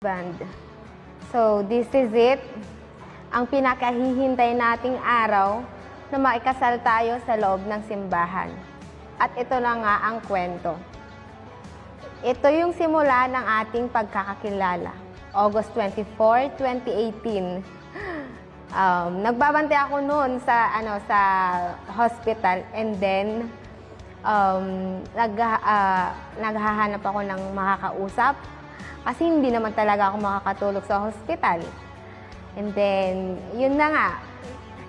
Band. So, this is it. Ang pinakahihintay nating araw na maikasal tayo sa loob ng simbahan. At ito na nga ang kwento. Ito yung simula ng ating pagkakakilala. August 24, 2018. Nagbabantay ako noon sa hospital, and then naghahanap ako ng makakausap. Kasi hindi naman talaga ako makakatulog sa hospital. And then, yun na nga,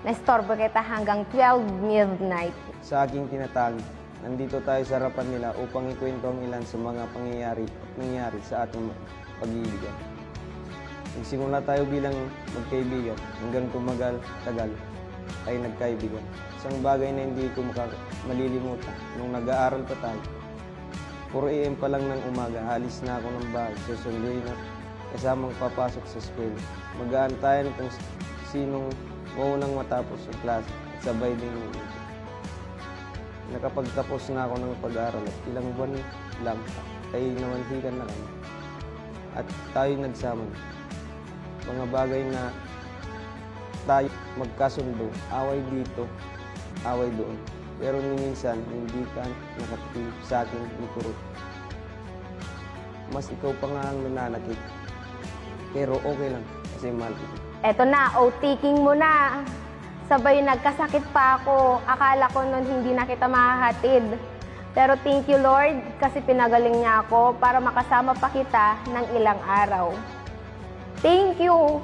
nastorbo kita hanggang 12 midnight. Sa aking tinatag, nandito tayo sa harapan nila upang ikwento ang ilan sa mga pangyayari at nangyari sa ating pag-iibigan. Nagsimula tayo bilang magkaibigan hanggang tumagal-tagal ay nagkaibigan. Isang bagay na hindi ko malilimutan nung nag-aaral pa tayo. 4 AM pa lang ng umaga, alis na ako ng bahay, susunduin na kasamang papasok sa school. Mag-aantayan kung sinong maunang matapos ang klase at sabay din yung ito. Nakapagtapos na ako ng pag-aaral at ilang buwan lang ay namanhikan na kami. At tayo nagsama. Mga bagay na tayo magkasundo, away dito, away doon. Pero minsan, hindi ka nakatingin sa akin ni Kurot. Mas ikaw pa nga ang nananakit. Pero okay lang, kasi mahal kita. Eto na, taking mo na. Sabay nagkasakit pa ako. Akala ko nun hindi na kita mahahatid. Pero thank you, Lord, kasi pinagaling niya ako para makasama pa kita ng ilang araw. Thank you,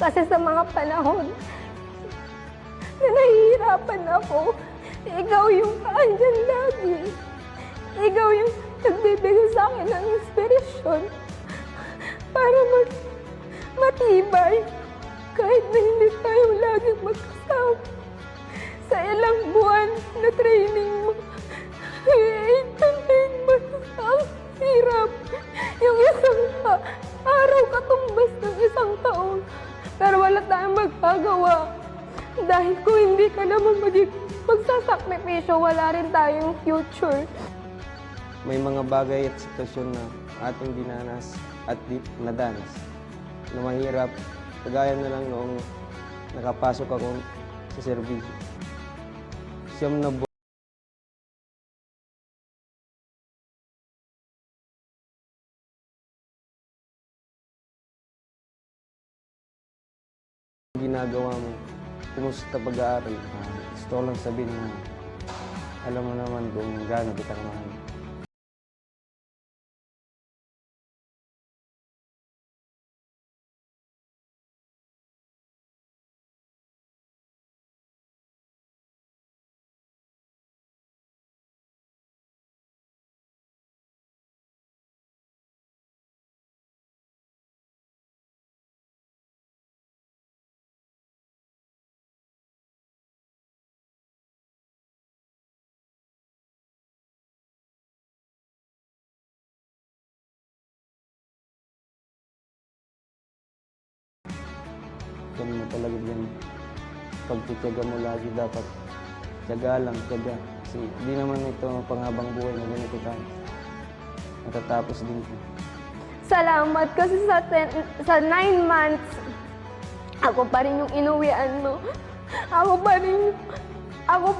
kasi sa mga panahon na nahihirapan ako, ikaw yung kaandyan lagi. Ikaw yung nagbibigay sa akin ng inspirasyon para matibay kahit na hindi tayo laging magkasama. Sa ilang buwan na training mo, 8 to 9 months, ang hirap. Yung isang araw katumbas ng isang taon. Pero wala tayong magagawa. Dahil kung hindi ka naman magsasakripisyo, wala rin tayong future. May mga bagay at sitwasyon na ating dinanas at nadanas na mahirap. Kagaya na lang noong nakapasok ako sa serbisyo. Siyam na buwan ginagawa mo. Kumusta pag-aaral? Gusto ko lang sabihin na alam mo naman kung gaano kita kamahal. Yan mo talaga yan. Pagtityaga mo lagi dapat. Tiyaga lang, tiyaga. Kasi di naman ito panghabang buhay na ganito tayo. Matatapos din ito. Salamat kasi sa 9 months, ako pa rin yung inuwian mo. Ako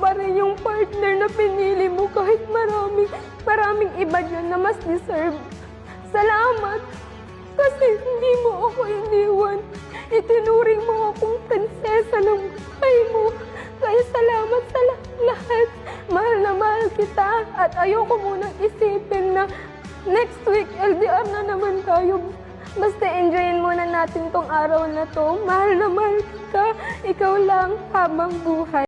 pa rin yung partner na pinili mo kahit maraming iba dyan na mas deserve. Salamat kasi hindi mo ako iniwan. Itinuring mo akong prinsesa ng buhay mo. Kaya salamat sa lahat. Mahal na mahal kita. At ayoko munang isipin na next week, LDR na naman tayo. Basta enjoyin muna natin tong araw na to. Mahal na mahal kita. Ikaw lang habang buhay.